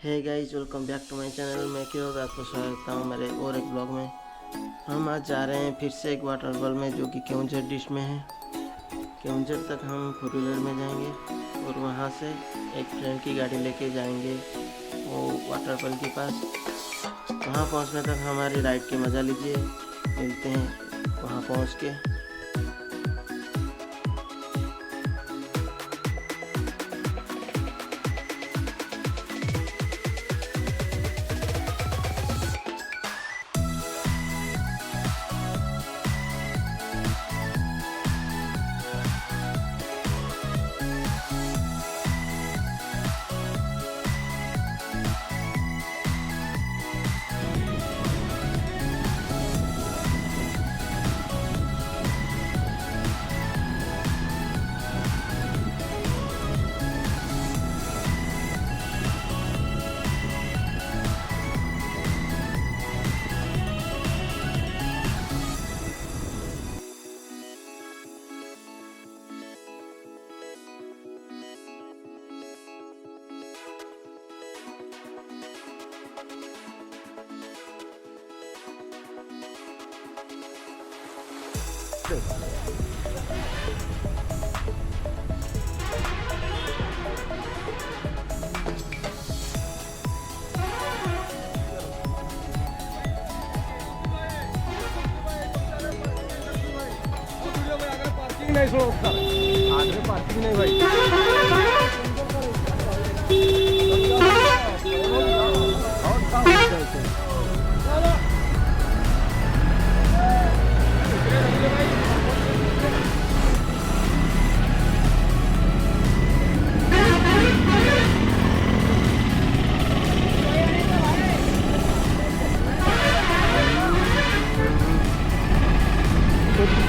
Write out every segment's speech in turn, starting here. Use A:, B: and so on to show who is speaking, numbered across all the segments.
A: Hey guys, welcome back to my channel. मैं किरोग आपको स्वागत करता हूँ मेरे और एक ब्लॉग में। हम आज जा रहे हैं फिर से एक वाटरफॉल में, जो कि केवंझर डिस्ट्रिक्ट में है। केवंझर तक हम 4 व्हीलर में जाएंगे और वहाँ से एक फ्रेंड की गाड़ी लेके जाएंगे वो वाटरफॉल के पास। वहाँ पहुँचने तक हमारी राइड की मज़ा लीजिए। मिलते हैं वहाँ पहुँच के।
B: नहीं छोड़ो उसका आगे पार्किंग नहीं भाई।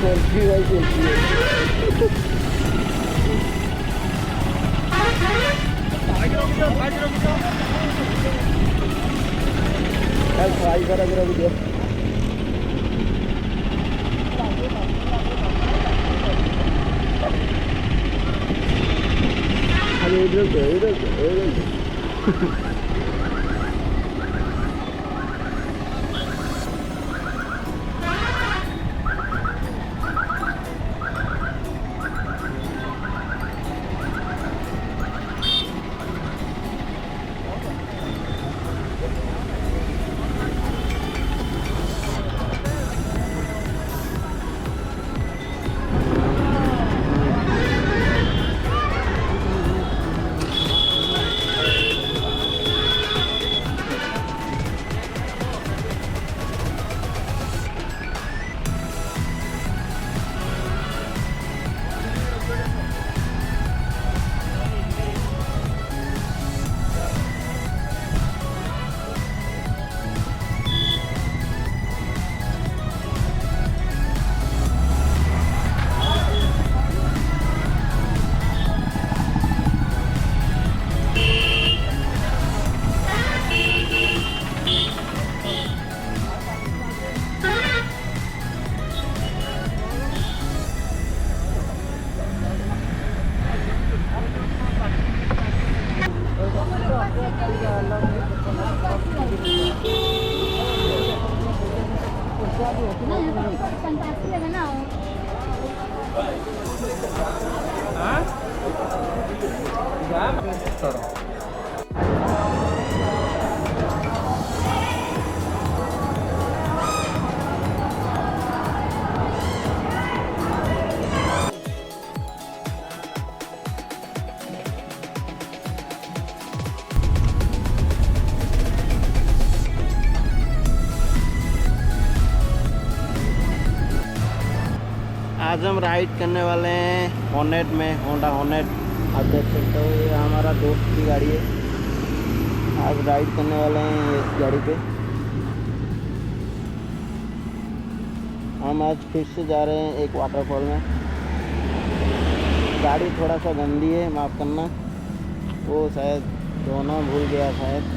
B: सेल्फी भाई सेल्फी ट्राई करा मेरा वीडियो। अरे इधर
A: आज हम राइड करने वाले हैं हॉर्नेट में, होंडा हॉर्नेट। आप देख सकते हो ये हमारा दोस्त की गाड़ी है। आज राइड करने वाले हैं इस गाड़ी पे। हम आज फिर से जा रहे हैं एक वाटरफॉल में। गाड़ी थोड़ा सा गंदी है, माफ़ करना। वो शायद धोना भूल गया शायद।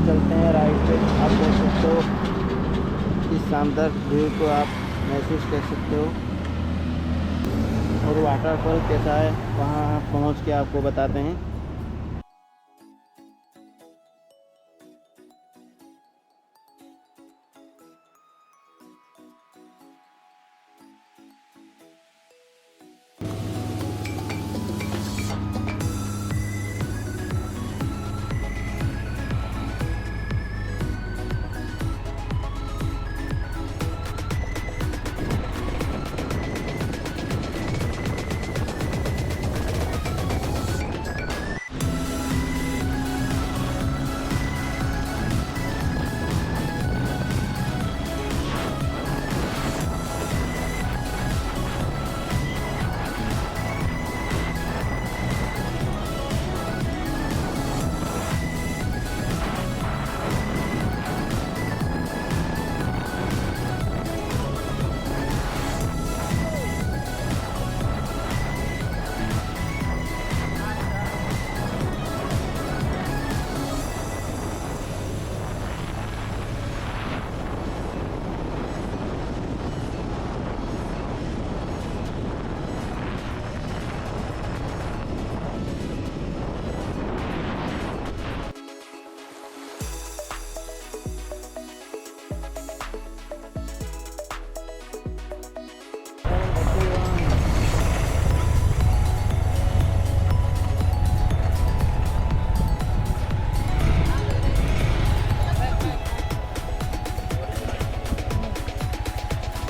A: चलते हैं राइड पे। आप देख सकते हो इस शानदार व्यू को आप महसूस कर सकते हो। और वाटरफॉल कैसा है वहाँ पहुँच के आपको बताते हैं।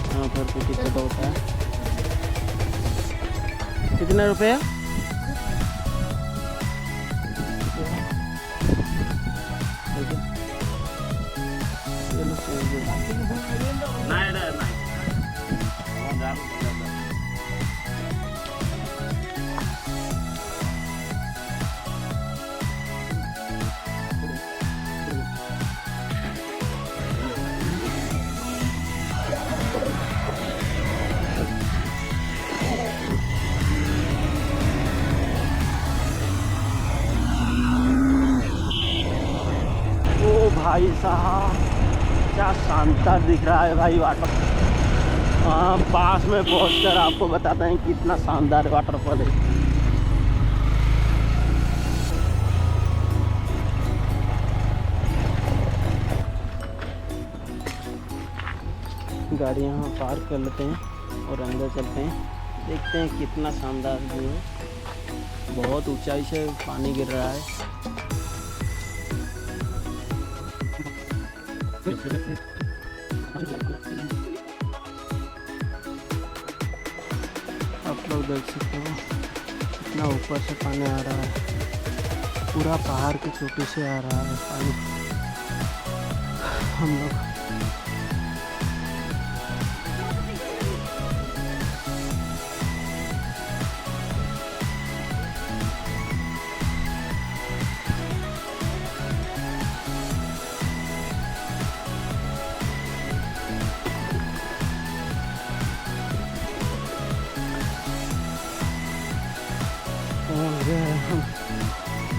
A: यहाँ पर भी टिकट होता है। कितने रुपए? भाई साहब क्या शानदार दिख रहा है भाई वाटर। हाँ, पास में पहुंचकर आपको बताते हैं कितना शानदार वाटरफॉल है। गाड़ी यहाँ पार्क कर लेते हैं और अंदर चलते हैं, देखते हैं कितना शानदार व्यू है। बहुत ऊंचाई से पानी गिर रहा है। आप लोग देख सकते हो कितना ऊपर से पानी आ रहा है, पूरा पहाड़ की चोटी से आ रहा है पानी। हम लोग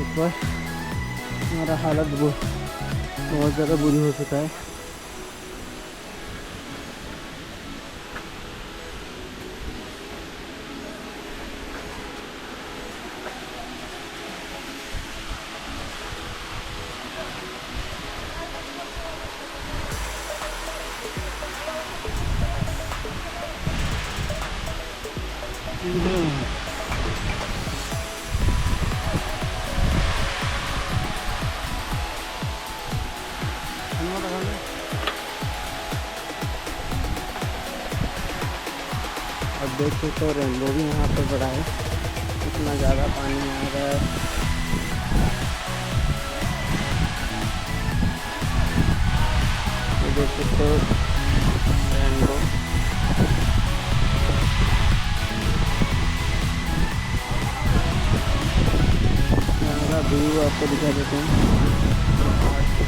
A: एक बार हमारा हालत बहुत ज़्यादा बुरी हो चुका है। अब देख सकते हो रेनबो भी यहाँ पर बड़ा है, इतना ज़्यादा पानी आ रहा है। ये देख सकते हो रेनबो। यहाँ का व्यू आपको दिखा देते हैं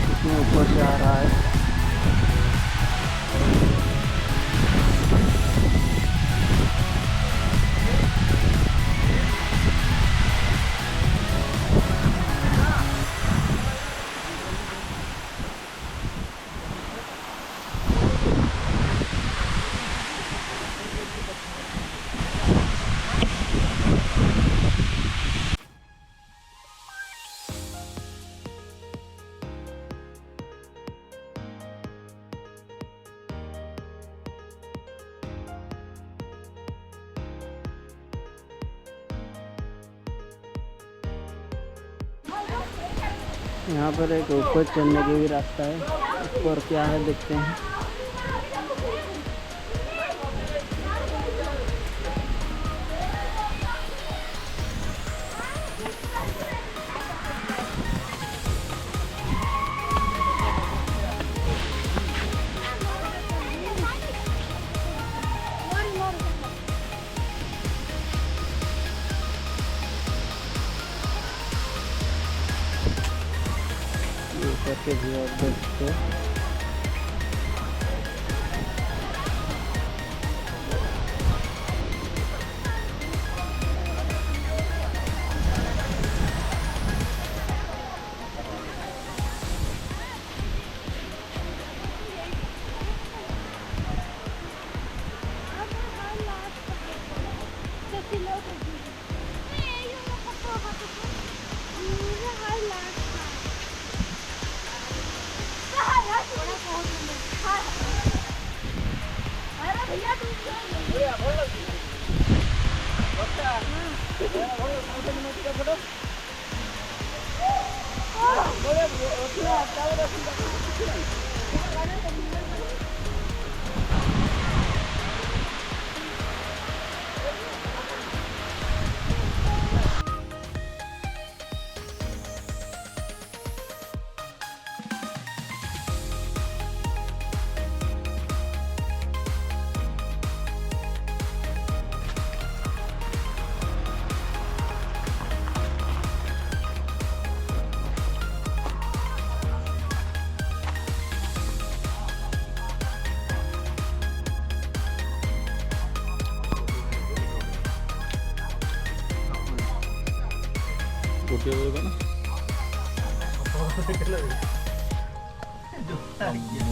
A: कितने ऊपर से आ रहा है।
C: यहाँ पर एक ऊपर चढ़ने के भी रास्ता है, ऊपर क्या है देखते हैं। ऊपर के भी आप देख सकते हो।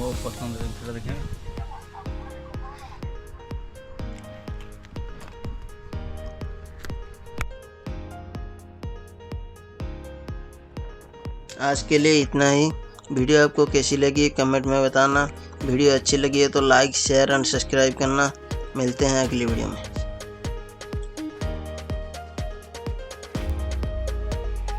B: ମୋ ପସନ୍ଦ ଜିନିଷଟା ଦେଖିବା।
A: आज के लिए इतना ही। वीडियो आपको कैसी लगी कमेंट में बताना। वीडियो अच्छी लगी है तो लाइक शेयर एंड सब्सक्राइब करना। मिलते हैं अगली वीडियो में।